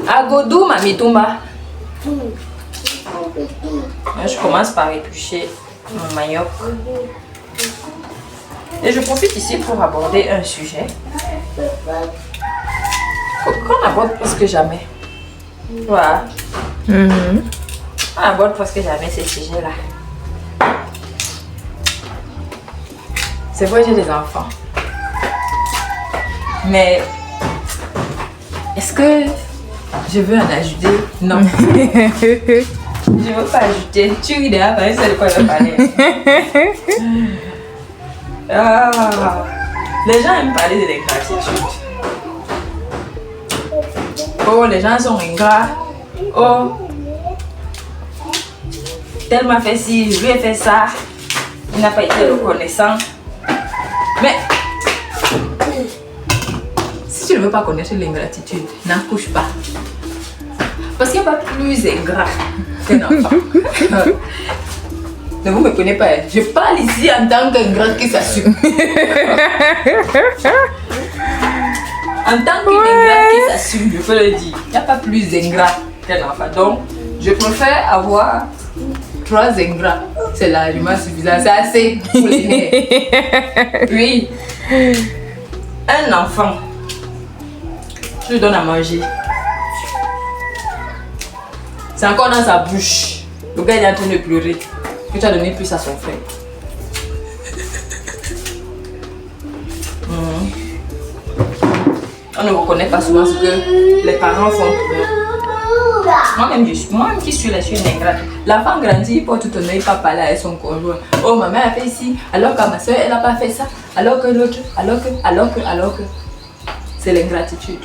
Agodou, Mami Toumba. Je commence par éplucher mon manioc. Et je profite ici pour aborder un sujet qu'on aborde presque jamais. Voilà. On aborde presque jamais ces sujets-là. C'est vrai, j'ai des enfants. Mais est-ce que je veux en ajouter? Non. Je ne veux pas ajouter. Tu ris déjà, c'est de quoi je veux parler. Les gens aiment parler de l'ingratitude. Oh, les gens sont ingrats. Oh, tel m'a fait ci, je lui ai fait ça. Il n'a pas été reconnaissant. Mais si tu ne veux pas connaître l'ingratitude, n'accouche pas. Parce qu'il n'y a pas plus ingrat qu'un enfant. Ne vous me prenez pas. Je parle ici en tant qu'ingrat qui s'assume. En tant qu'ingrat qui s'assume, je peux le dire. Il n'y a pas plus ingrat qu'un enfant. Donc, je préfère avoir 3 ingrats. C'est largement suffisant. C'est assez pour les nerfs. Oui. Un enfant, je lui donne à manger. C'est encore dans sa bouche. Le gars il est en train de pleurer. Que tu as donné plus à son frère. On ne reconnaît pas souvent ce que les parents font pour nous. Moi-même qui suis là, je suis une ingrate. L'enfant grandit, il porte tout honneur, il ne peut pas parler avec son conjoint. Oh, ma mère a fait ici, alors que ma soeur, elle n'a pas fait ça. Alors que l'autre, alors que. C'est l'ingratitude.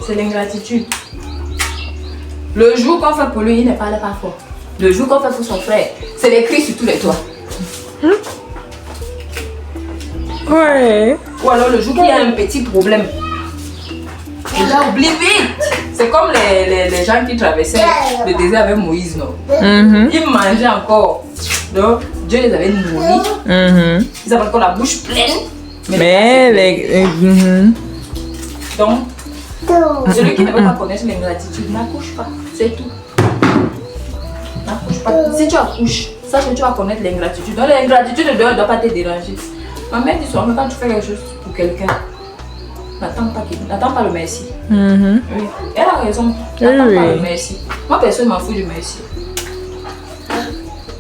C'est l'ingratitude. Le jour qu'on fait pour lui, il ne parle pas fort. Le jour qu'on fait pour son frère, c'est les cris sur tous les toits. Ouais. Ou alors le jour qu'il y a un petit problème, les gens oublient vite. C'est comme les gens qui traversaient le désert avec Moïse, non? Ils mangeaient encore. Donc, Dieu les avait nourris. Ils avaient encore la bouche pleine. Donc, celui qui ne veut pas connaître l'ingratitude n'accouche pas. C'est tout. N'accouche pas. Si tu accouches, sache que tu vas connaître l'ingratitude. Donc, l'ingratitude ne doit pas te déranger. Ma mère dit souvent, quand tu fais quelque chose pour quelqu'un, n'attends pas le merci. Oui. Elle a raison. N'attends pas le merci. Moi, personne m'en fout du merci.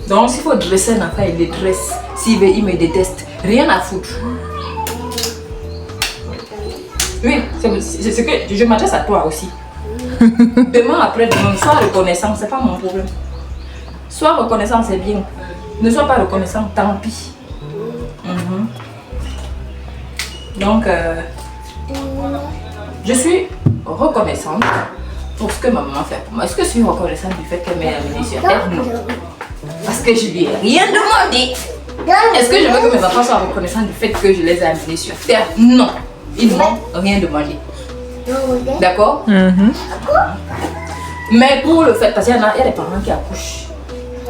Donc, s'il faut dresser un enfant, il le dresse. S'il veut, il me déteste. Rien à foutre. Oui, c'est ce que je m'adresse à toi aussi. Demain, après-demain, sois reconnaissant, c'est pas mon problème. Sois reconnaissant, c'est bien. Ne sois pas reconnaissant, tant pis. Donc, je suis reconnaissante pour ce que ma maman fait pour moi. Est-ce que je suis reconnaissante du fait qu'elle m'ait amenée sur terre? Non. Parce que je lui ai rien demandé. Est-ce que je veux que mes enfants soient reconnaissants du fait que je les ai amenés sur terre? Non. Ils ne m'ont rien demandé. D'accord? Mais pour le fait, parce qu'il y a des parents qui accouchent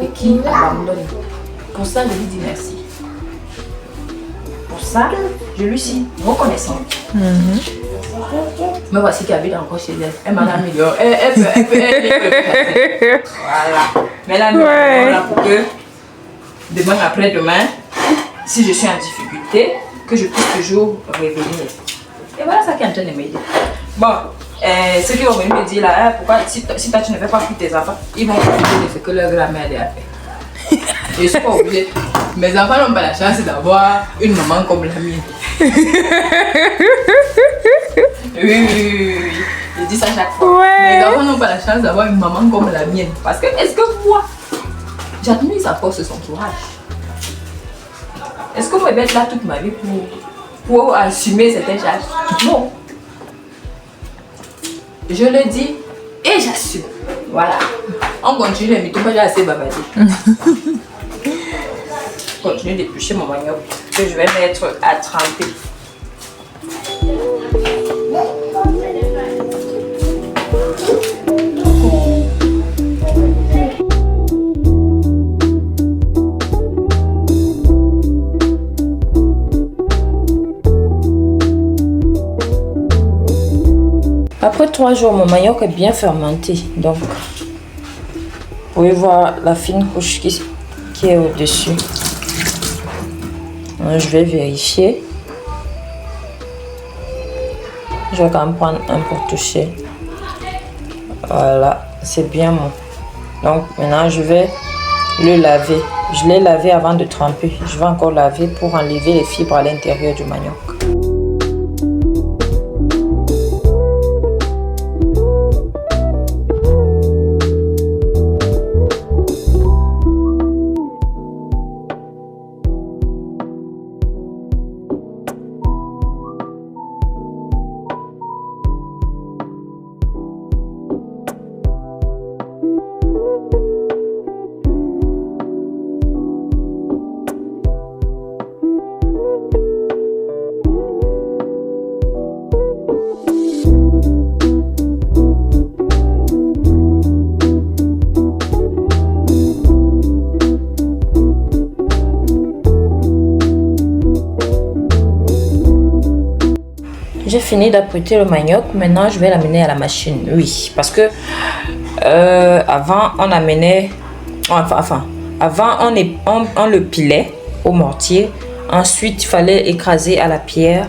et qui abandonnent. Pour ça, je lui dis merci. Pour ça, je lui suis reconnaissante. Me voici qui habite encore chez elle. Elle m'a amélioré. Elle peut. Voilà. Mais là, nous là pour que demain après-demain, si je suis en difficulté, que je puisse toujours revenir. Et voilà ça qui est en train de m'aider. Bon, ceux qui vont venir me dire là, pourquoi si toi tu ne fais pas pour tes enfants, ils vont profiter de ce que leur grand-mère a fait. Je ne suis pas obligée. Mes enfants n'ont pas la chance d'avoir une maman comme la mienne. Oui. Je dis ça chaque fois. Ouais. Mes enfants n'ont pas la chance d'avoir une maman comme la mienne. Parce que, est-ce que moi, j'admire sa force et son courage? Est-ce que moi, je vais être là toute ma vie pour assumer certaines charges? Non. Je le dis et j'assume. Voilà. On continue, mais tout le monde est assez babadé. Je continue d'éplucher mon manioc que je vais mettre à tremper. Après 3 jours, mon manioc est bien fermenté. Donc, vous pouvez voir la fine couche qui est au-dessus. Je vais vérifier. Je vais quand même prendre un pour toucher. Voilà, c'est bien bon. Donc, maintenant, je vais le laver. Je l'ai lavé avant de tremper. Je vais encore laver pour enlever les fibres à l'intérieur du manioc. J'ai fini d'apprêter le manioc. Maintenant, je vais l'amener à la machine. Oui, parce que avant, on amenait... avant, on le pilait au mortier. Ensuite, il fallait écraser à la pierre.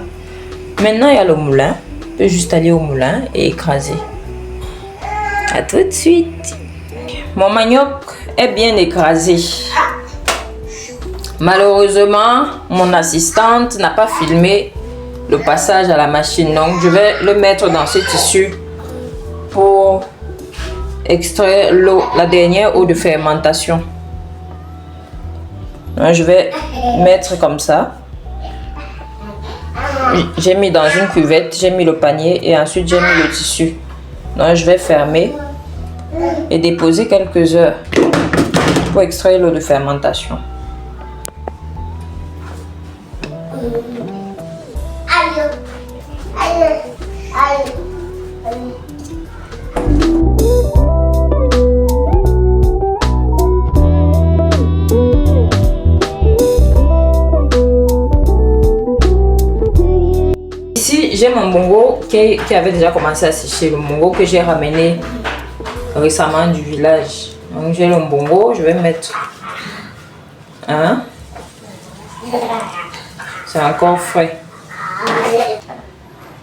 Maintenant, il y a le moulin. On peut juste aller au moulin et écraser. À tout de suite. Mon manioc est bien écrasé. Malheureusement, mon assistante n'a pas filmé le passage à la machine. Donc, je vais le mettre dans ce tissu pour extraire l'eau, la dernière eau de fermentation. Donc, je vais mettre comme ça. J'ai mis dans une cuvette, j'ai mis le panier et ensuite j'ai mis le tissu. Donc, je vais fermer et déposer quelques heures pour extraire l'eau de fermentation. Ici, j'ai mon bongo qui avait déjà commencé à sécher. Le bongo que j'ai ramené récemment du village. Donc, j'ai le bongo, je vais mettre un. C'est encore frais.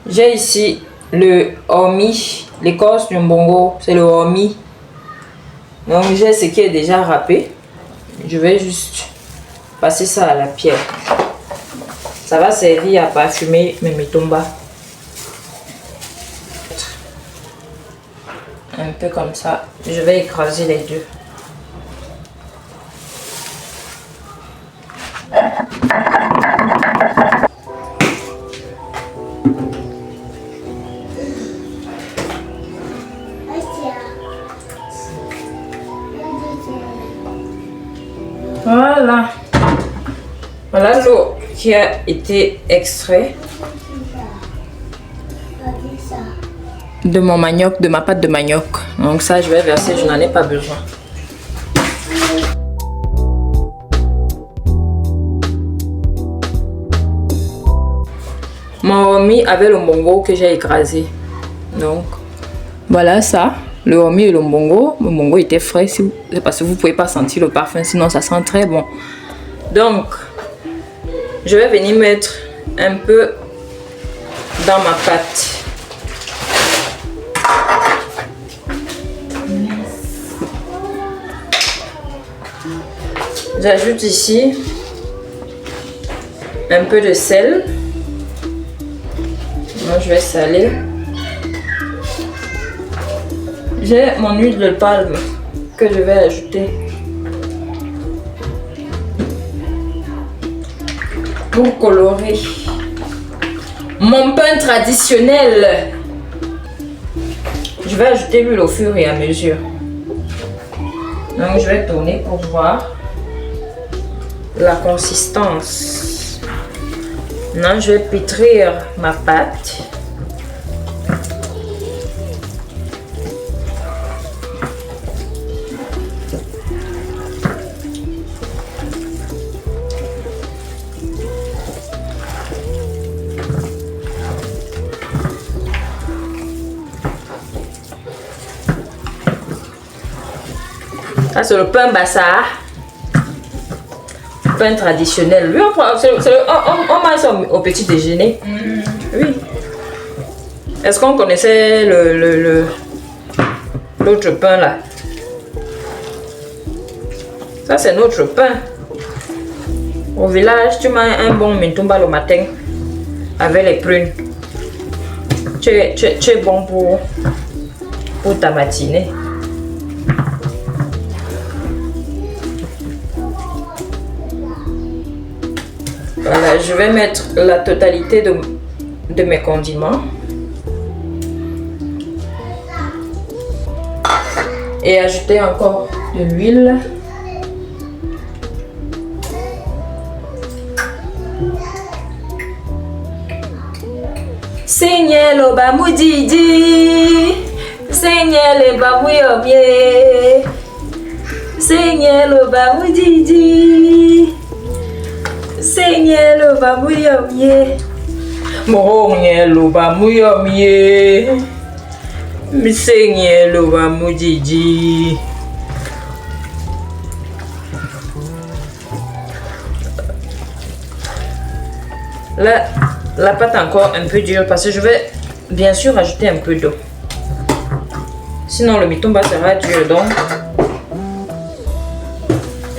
J'ai ici le hormi, l'écorce du bongo, c'est le hormi. Donc j'ai ce qui est déjà râpé. Je vais juste passer ça à la pierre. Ça va servir à parfumer mes mitombas. Un peu comme ça. Je vais écraser les deux. Voilà. Voilà l'eau qui a été extraite de mon manioc, de ma pâte de manioc. Donc ça, je vais verser, je n'en ai pas besoin. Mon hormi avec le bongo que j'ai écrasé. Donc voilà ça. Le hormi et le bongo. Le bongo était frais. C'est parce que vous ne pouvez pas sentir le parfum. Sinon, ça sent très bon. Donc, je vais venir mettre un peu dans ma pâte. J'ajoute ici un peu de sel. Moi, je vais saler. J'ai mon huile de palme que je vais ajouter pour colorer mon pain traditionnel. Je vais ajouter l'huile au fur et à mesure. Donc je vais tourner pour voir la consistance. Maintenant je vais pétrir ma pâte. Ça, c'est le pain bassard. Pain traditionnel. Lui, on mange ça au petit déjeuner. Oui. Est-ce qu'on connaissait l'autre pain là? Ça, c'est notre pain. Au village, tu manges un bon mitumba le matin avec les prunes. Tu es bon pour ta matinée. Voilà, je vais mettre la totalité de mes condiments. Et ajouter encore de l'huile. Seigneur Bamudidi, Seigneur Bamuyomie, Seigneur Bamudidi, Seigneur Bamuyomie, Seigneur Bamuyomie, Seigneur Bamudidi. Là, la pâte est encore un peu dure parce que je vais bien sûr ajouter un peu d'eau. Sinon le mitumba sera dur, donc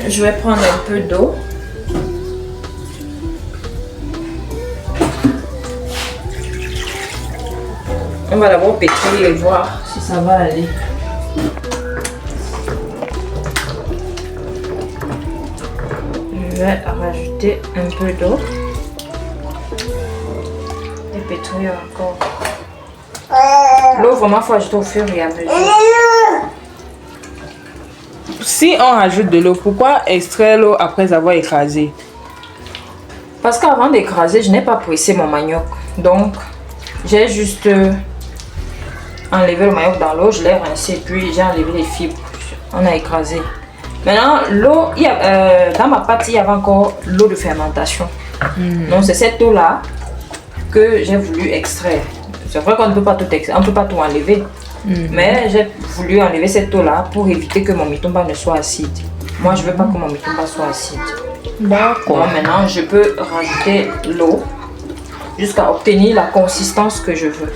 je vais prendre un peu d'eau. On va d'abord pétrir et voir si ça va aller. Je vais rajouter un peu d'eau. Pétrir encore. L'eau, vraiment, il faut ajouter au fur et à mesure. Si on rajoute de l'eau, pourquoi extraire l'eau après avoir écrasé? Parce qu'avant d'écraser, je n'ai pas pressé mon manioc. Donc, j'ai juste enlevé le manioc dans l'eau, je l'ai rincé, puis j'ai enlevé les fibres. On a écrasé. Maintenant, l'eau, dans ma pâte, il y avait encore l'eau de fermentation. Donc, c'est cette eau-là que j'ai voulu extraire. C'est vrai qu'on ne peut pas tout extraire, on ne peut pas tout enlever. Mais j'ai voulu enlever cette eau-là pour éviter que mon mitumba ne soit acide. Moi, je ne veux pas que mon mitumba soit acide. D'accord. Donc maintenant, je peux rajouter l'eau jusqu'à obtenir la consistance que je veux.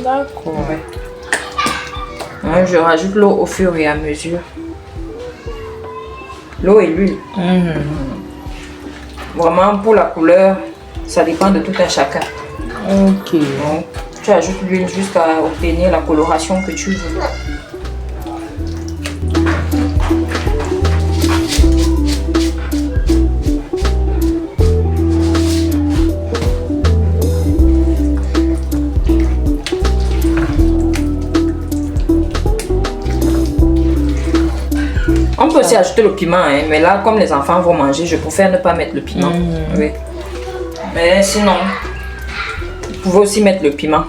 D'accord. Ouais. Je rajoute l'eau au fur et à mesure. L'eau et l'huile. Vraiment, pour la couleur, ça dépend de tout un chacun. Ok. Donc, tu ajoutes l'huile jusqu'à obtenir la coloration que tu veux. On peut aussi ajouter le piment, hein, mais là, comme les enfants vont manger, je préfère ne pas mettre le piment. Oui. Mais sinon, vous pouvez aussi mettre le piment.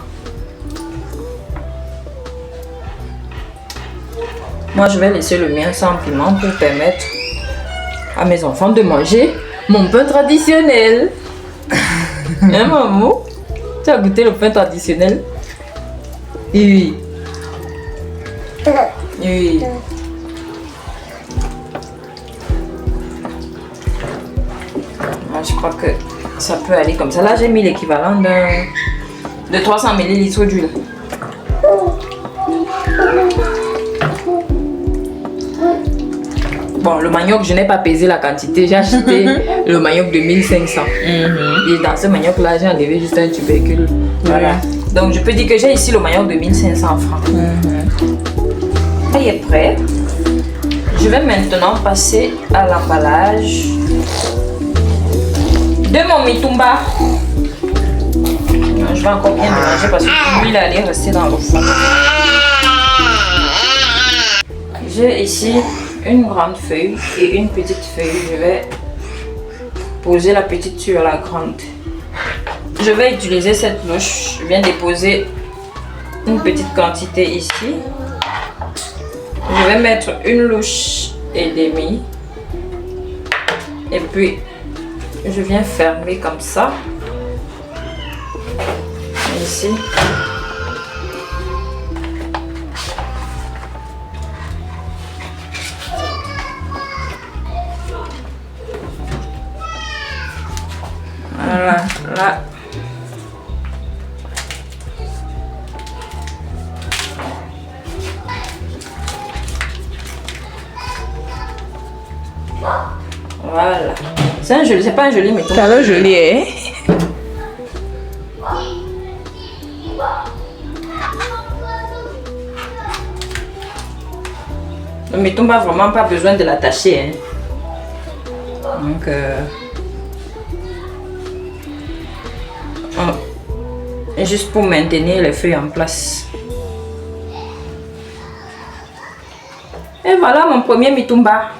Moi, je vais laisser le mien sans piment pour permettre à mes enfants de manger mon pain traditionnel. Hein, maman? Tu as goûté le pain traditionnel? Oui. Oui. Je crois que ça peut aller comme ça. Là, j'ai mis l'équivalent de 300 ml d'huile. Bon, le manioc, je n'ai pas pesé la quantité. J'ai acheté le manioc de 1500. Et dans ce manioc-là, j'ai enlevé juste un tubercule. Voilà. Donc, je peux dire que j'ai ici le manioc de 1500 francs. Il est prêt. Je vais maintenant passer à l'emballage de mon mitumba. Je vais encore bien mélanger parce que l'huile allait rester dans le fond. J'ai ici une grande feuille et une petite feuille. Je vais poser la petite sur la grande. Je vais utiliser cette louche. Je viens déposer une petite quantité ici. Je vais mettre une louche et demie. Et puis je viens fermer comme ça. Ici. Voilà. C'est pas un joli mitumba. T'as l'air joli, hein? Le mitumba vraiment pas besoin de l'attacher. Hein. Donc, juste pour maintenir les feuilles en place. Et voilà mon premier mitumba.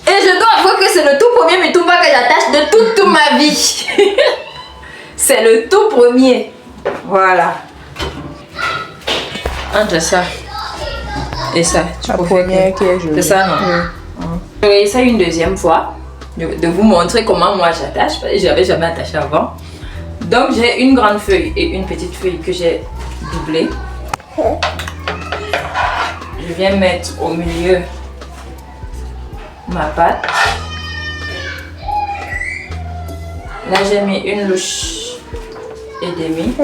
Et je dois avouer que c'est le tout premier mitumba que j'attache de toute ma vie. C'est le tout premier. Voilà. Entre ça et ça, tu La peux première qui est jolie. C'est ça, non? Oui. Je vais essayer une deuxième fois de vous montrer comment moi j'attache. J'avais jamais attaché avant. Donc j'ai une grande feuille et une petite feuille que j'ai doublée. Je viens mettre au milieu ma pâte. Là j'ai mis une louche et demie.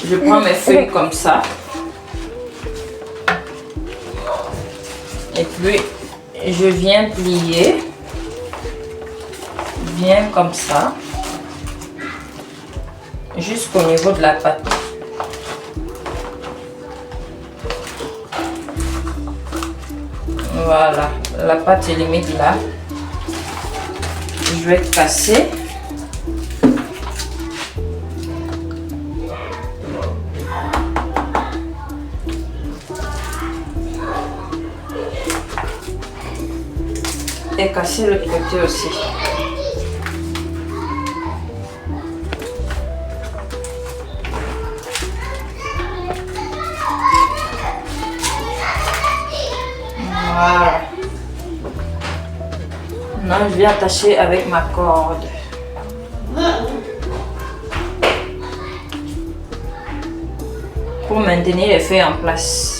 Je prends mes feuilles comme ça. Et puis je viens plier bien comme ça jusqu'au niveau de la pâte. Voilà, la pâte est limite là. Je vais casser. Et casser l'autre côté aussi. Voilà. Maintenant, je vais attacher avec ma corde. Pour maintenir les feuilles en place.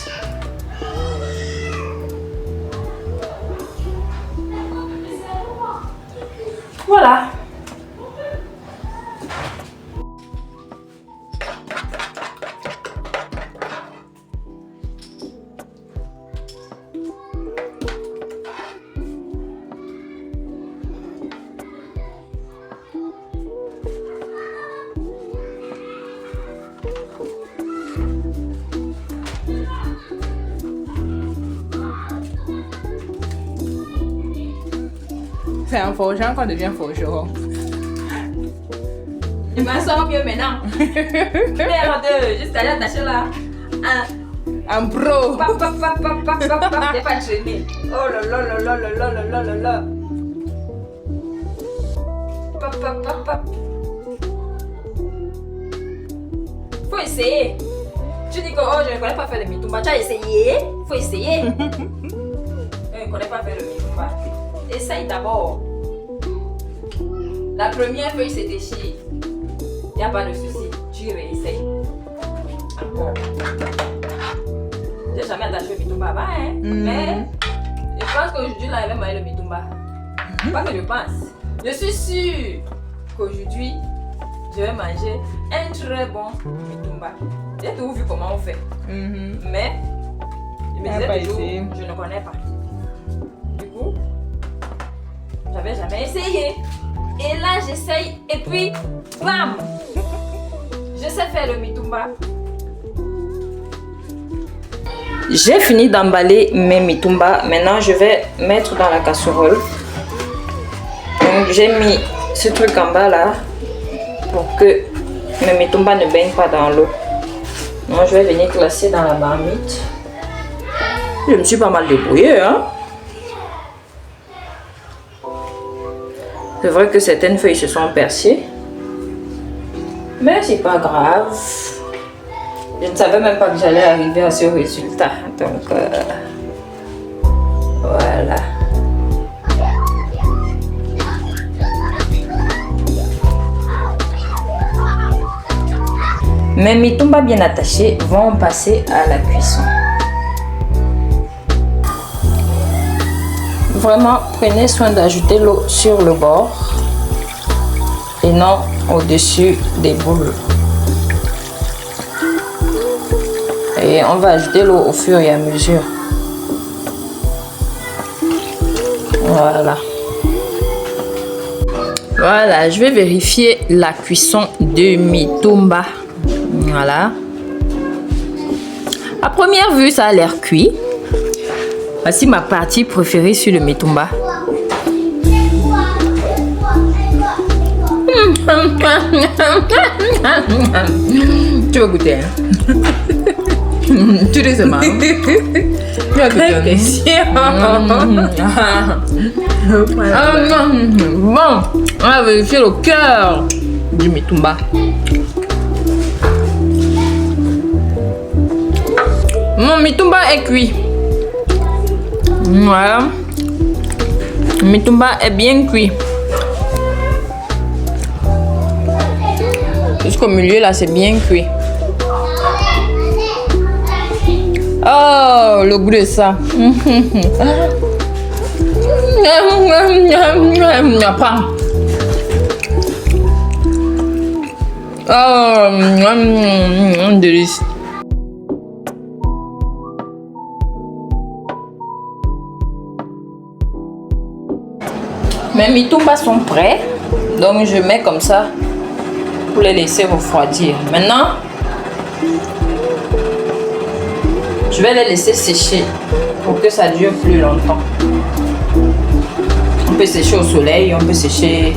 Voilà. C'est un forgeron qu'on devient forgeron. Il m'en sort mieux maintenant. Merde, juste aller attacher là. Un pro. Pap, pap, pap, pap, pap, pap, pap. T'es pas traîné. Oh là là là là là là là là là là. Pap, pap, pap, pap. Faut essayer. Tu dis que oh, je ne connais pas faire le mitumba. Tu as essayé. Faut essayer. Je ne connais pas faire le mitumba. Essaye d'abord. La première feuille se déchire. Il n'y a pas de souci. Tu réessayes. Encore. J'ai jamais attaché le mitumba avant, hein. Mais je pense qu'aujourd'hui, là, il va manger le mitumba. Pas que je pense. Je suis sûre qu'aujourd'hui, je vais manger un très bon mitumba. J'ai tout vu comment on fait. Mais, je me disais toujours, je ne connais pas. Du coup, j'avais jamais essayé. Et là, j'essaye et puis, bam! Je sais faire le mitumba. J'ai fini d'emballer mes mitumba. Maintenant, je vais mettre dans la casserole. Donc, j'ai mis ce truc en bas là pour que mes mitumba ne baignent pas dans l'eau. Donc, je vais venir classer dans la marmite. Je me suis pas mal débrouillée, hein? C'est vrai que certaines feuilles se sont percées, mais c'est pas grave. Je ne savais même pas que j'allais arriver à ce résultat. Donc, voilà. Mes mitumba bien attachés vont passer à la cuisson. Vraiment, prenez soin d'ajouter l'eau sur le bord et non au-dessus des boules. Et on va ajouter l'eau au fur et à mesure. Voilà. Voilà, je vais vérifier la cuisson de mitumba. Voilà. À première vue, ça a l'air cuit. Voici ma partie préférée sur le mitumba. Tu vas goûter, hein? Tu sais, maman. Tu vas goûter. Bon, on va vérifier le cœur du mitumba. Mon mitumba est cuit. Voilà. Le mitumba est bien cuit. Jusqu'au milieu là, c'est bien cuit. Oh, le goût de ça. Pas. Oh, délice. Mes mitumbas sont prêts, donc je mets comme ça pour les laisser refroidir. Maintenant, je vais les laisser sécher pour que ça dure plus longtemps. On peut sécher au soleil, on peut sécher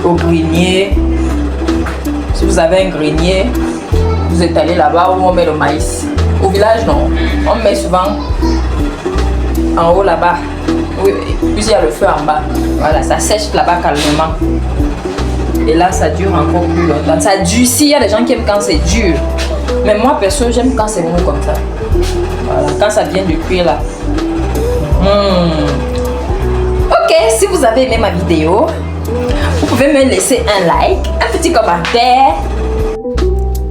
au grenier. Si vous avez un grenier, vous étalez là-bas où on met le maïs. Au village, non. On met souvent en haut là-bas. Oui, puis il y a le feu en bas. Voilà, ça sèche là-bas calmement. Et là, ça dure encore plus longtemps. Ça durcit. Il y a des gens qui aiment quand c'est dur. Mais moi, perso, j'aime quand c'est mou comme ça. Voilà, quand ça vient de cuire là. Ok, si vous avez aimé ma vidéo, vous pouvez me laisser un like, un petit commentaire.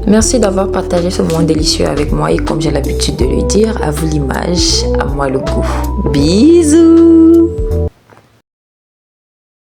Merci d'avoir partagé ce moment délicieux avec moi et comme j'ai l'habitude de le dire, à vous l'image, à moi le goût. Bisous.